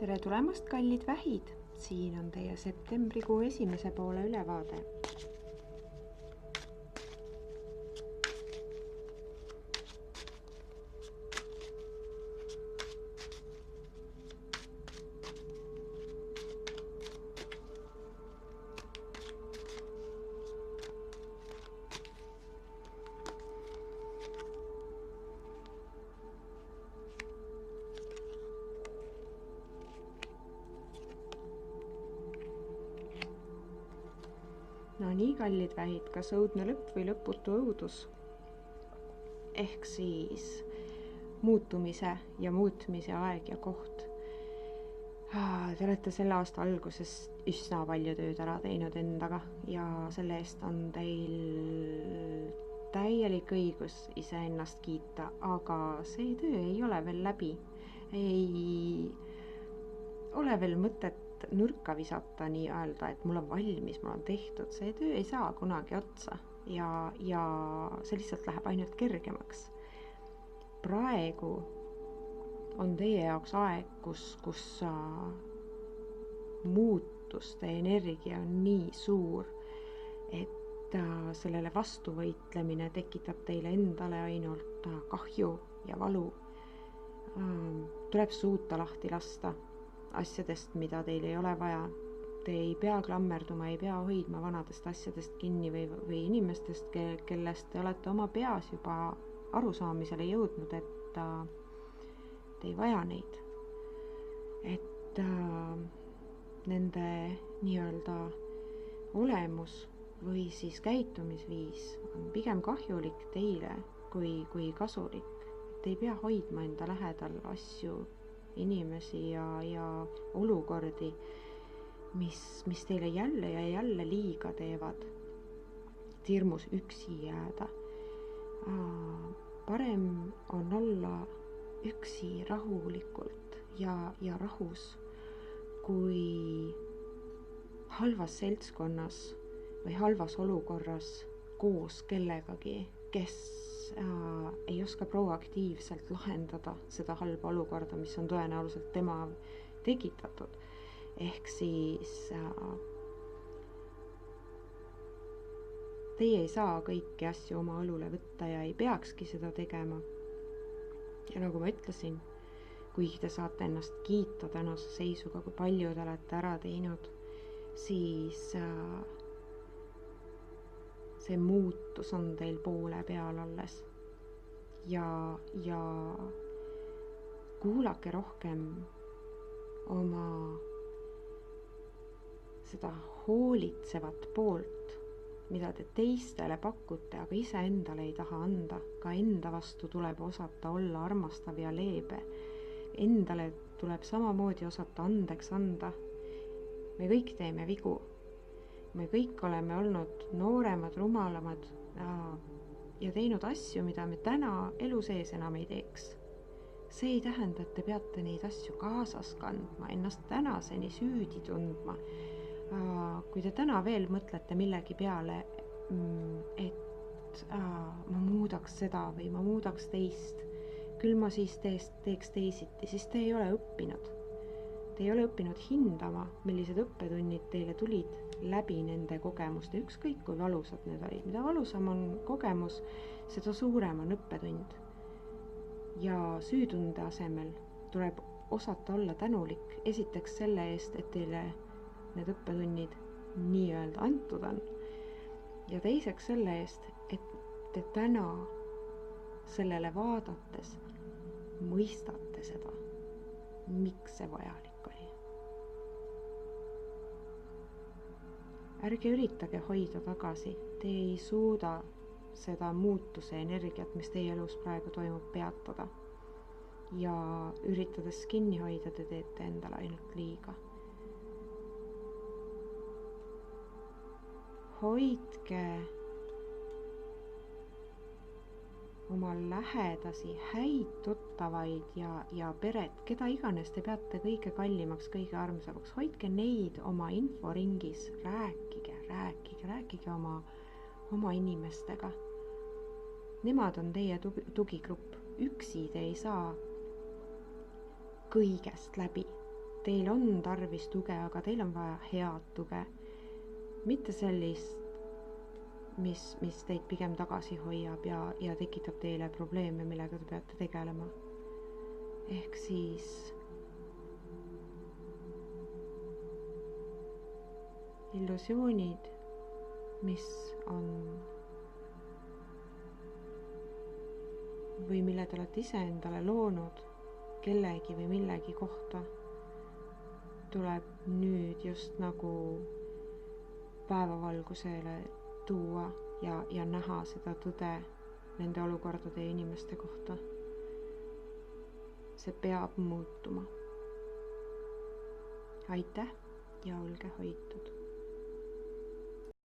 Tere tulemast, kallid vähid! Siin on teie septembrikuu esimese poole ülevaade. No nii, kallid vähid, kas õudne lõpp või lõputu õudus? Ehk siis muutumise ja muutmise aeg ja koht. Te olete selle aasta alguses üsna palju tööd ära teinud endaga ja selle eest on teil täielik õigus iseennast kiita, aga see töö ei ole veel läbi. Ei ole veel mõtet nurka visata nii-öelda, et mul on valmis, mul on tehtud. See töö ei saa kunagi otsa ja see lihtsalt läheb ainult kergemaks. Praegu on teie jaoks aeg, kus muutuste energia on nii suur, et sellele vastu võitlemine tekitab teile endale ainult kahju ja valu. Tuleb suuta lahti lasta asjadest, mida teil ei ole vaja. Te ei pea klammerduma, ei pea hoidma vanadest asjadest kinni või inimestest, kellest te olete oma peas juba arusaamisele jõudnud, et te ei vaja neid. Et nende nii-öelda olemus või siis käitumisviis on pigem kahjulik teile kui kasulik. Te ei pea hoidma enda lähedal asju, inimesi ja olukordi, mis teile jälle ja jälle liiga teevad. Hirmus üksi jääda. Parem on olla üksi rahulikult ja rahus, kui halvas seltskonnas või halvas olukorras koos kellegagi, kes ei oska proaktiivselt lahendada seda halba olukorda, mis on tõenäoliselt tema tekitatud. Ehk siis teie ei saa kõiki asju oma õlule võtta ja ei peakski seda tegema. Ja nagu ma ütlesin, kuigi te saate ennast kiita tänase seisuga, kui palju te olete ära teinud, siis see muutus on teil poole peal alles ja kuulake rohkem oma seda hoolitsevat poolt, mida te teistele pakute, aga ise endale ei taha anda. Ka enda vastu tuleb osata olla armastav ja leebe. Endale tuleb samamoodi osata andeks anda. Me kõik teeme vigu. Me kõik oleme olnud nooremad, rumalamad ja teinud asju, mida me täna elu sees enam ei teeks. See ei tähenda, et te peate neid asju kaasas kandma, ennast tänaseni süüdi tundma. Kui te täna veel mõtlete millegi peale, et ma muudaks seda või ma muudaks teist, küll ma siis teeks teisiti, siis te ei ole õppinud. Te ei ole õppinud hindama, millised õppetunnid teile tulid läbi nende kogemuste, ükskõik kui valusad need olid. Mida valusam on kogemus, seda suurem on õppetund. Ja süütunde asemel tuleb osata olla tänulik esiteks selle eest, et teile need õppetunnid nii-öelda antud on. Ja teiseks selle eest, et te täna sellele vaadates mõistate seda, miks see vajalik oli. Ärge üritage hoida tagasi, te ei suuda seda muutuse energiat, mis teie elus praegu toimub, peatada. Ja üritades kinni hoida, te teete endale ainult liiga. Hoidke oma lähedasi, häid tuttavaid ja peret, keda iganes te peate kõige kallimaks, kõige armsamaks. Hoidke neid oma inforingis, rääkige oma inimestega. Nemad on teie tugigrupp. Üksi te ei saa kõigest läbi. teil on tarvis tuge, aga teil on vaja head tuge. Mitte sellist, mis teid pigem tagasi hoiab ja tekitab teile probleeme, millega te peate tegelema. Ehk siis illusioonid, mis on või mille te olete ise endale loonud kellegi või millegi kohta, tuleb nüüd just nagu päevavalgusele tuua ja näha seda tõde nende olukordade ja inimeste kohta. See peab muutuma. Aitäh ja olge hoitud!